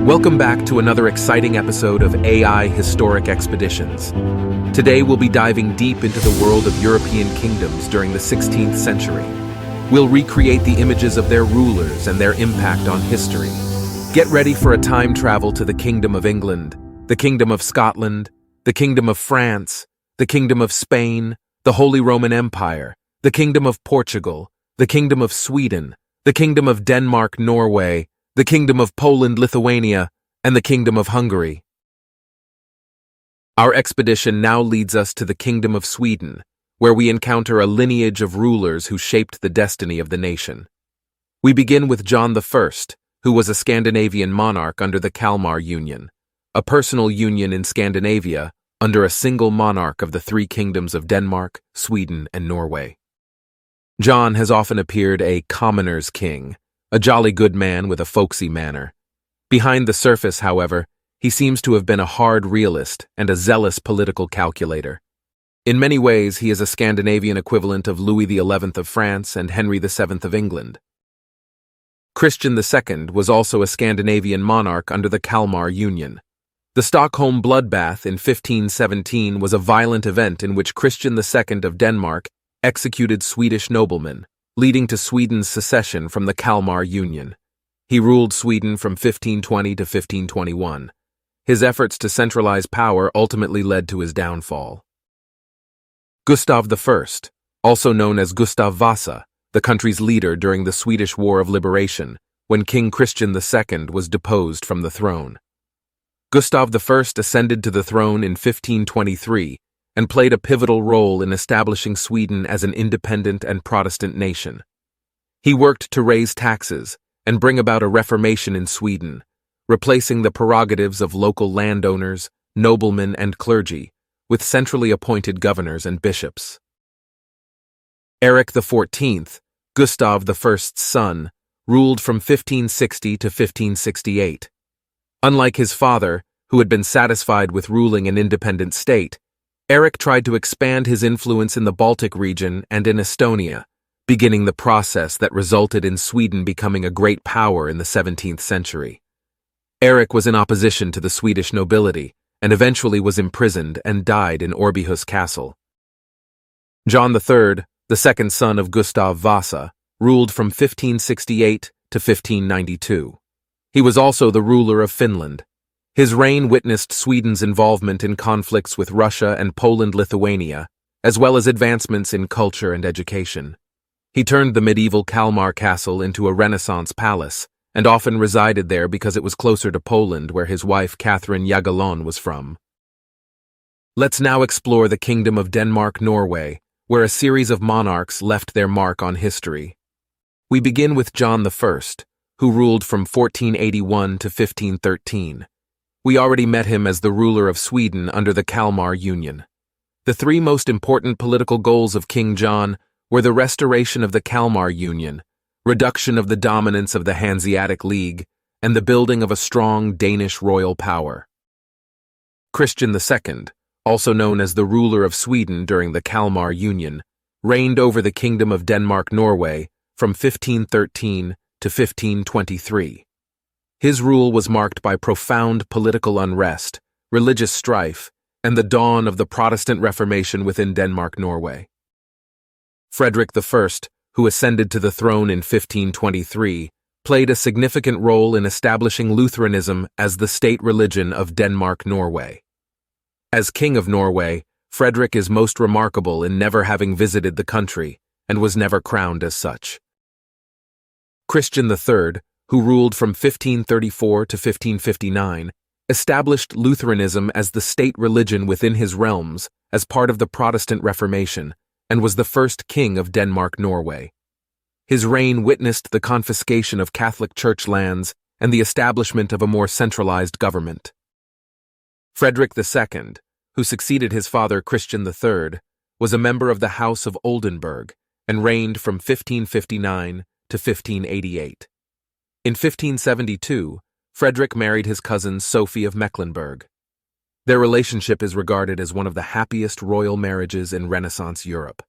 Welcome back to another exciting episode of AI Historic Expeditions. Today we'll be diving deep into the world of European kingdoms during the 16th century. We'll recreate the images of their rulers and their impact on history. Get ready for a time travel to the Kingdom of England, the Kingdom of Scotland, the Kingdom of France, the Kingdom of Spain, the Holy Roman Empire, the Kingdom of Portugal, the Kingdom of Sweden, the Kingdom of Denmark-Norway, the Kingdom of Poland, Lithuania, and the Kingdom of Hungary. Our expedition now leads us to the Kingdom of Sweden, where we encounter a lineage of rulers who shaped the destiny of the nation. We begin with John the First, who was a Scandinavian monarch under the Kalmar Union, a personal union in Scandinavia under a single monarch of the three kingdoms of Denmark, Sweden, and Norway. John has often appeared a commoner's king, a jolly good man with a folksy manner. Behind the surface, however, he seems to have been a hard realist and a zealous political calculator. In many ways, he is a Scandinavian equivalent of Louis XI of France and Henry VII of England. Christian II was also a Scandinavian monarch under the Kalmar Union. The Stockholm bloodbath in 1517 was a violent event in which Christian II of Denmark executed Swedish noblemen, leading to Sweden's secession from the Kalmar Union. He ruled Sweden from 1520 to 1521. His efforts to centralize power ultimately led to his downfall. Gustav the First, also known as Gustav Vasa, the country's leader during the Swedish War of Liberation, when King Christian II was deposed from the throne. Gustav the First ascended to the throne in 1523 and played a pivotal role in establishing Sweden as an independent and Protestant nation. He worked to raise taxes and bring about a reformation in Sweden, replacing the prerogatives of local landowners, noblemen, and clergy with centrally appointed governors and bishops. Eric XIV, Gustav I's son, ruled from 1560 to 1568. Unlike his father, who had been satisfied with ruling an independent state, Eric tried to expand his influence in the Baltic region and in Estonia, beginning the process that resulted in Sweden becoming a great power in the 17th century. Eric was in opposition to the Swedish nobility and eventually was imprisoned and died in Årbyhus Castle. John III, the second son of Gustav Vasa, ruled from 1568 to 1592. He was also the ruler of Finland. His reign witnessed Sweden's involvement in conflicts with Russia and Poland-Lithuania, as well as advancements in culture and education. He turned the medieval Kalmar castle into a Renaissance palace, and often resided there because it was closer to Poland, where his wife Catherine Jagellon was from. Let's now explore the Kingdom of Denmark-Norway, where a series of monarchs left their mark on history. We begin with John I, who ruled from 1481 to 1513. We already met him as the ruler of Sweden under the Kalmar Union. The three most important political goals of King John were the restoration of the Kalmar Union, reduction of the dominance of the Hanseatic League, and the building of a strong Danish royal power. Christian II, also known as the ruler of Sweden during the Kalmar Union, reigned over the Kingdom of Denmark-Norway from 1513 to 1523. His rule was marked by profound political unrest, religious strife, and the dawn of the Protestant Reformation within Denmark-Norway. Frederick I, who ascended to the throne in 1523, played a significant role in establishing Lutheranism as the state religion of Denmark-Norway. As King of Norway, Frederick is most remarkable in never having visited the country and was never crowned as such. Christian III, who ruled from 1534 to 1559, established Lutheranism as the state religion within his realms as part of the Protestant Reformation, and was the first king of Denmark-Norway. His reign witnessed the confiscation of Catholic Church lands and the establishment of a more centralized government. Frederick II, who succeeded his father Christian III, was a member of the House of Oldenburg and reigned from 1559 to 1588. In 1572, Frederick married his cousin Sophie of Mecklenburg. Their relationship is regarded as one of the happiest royal marriages in Renaissance Europe.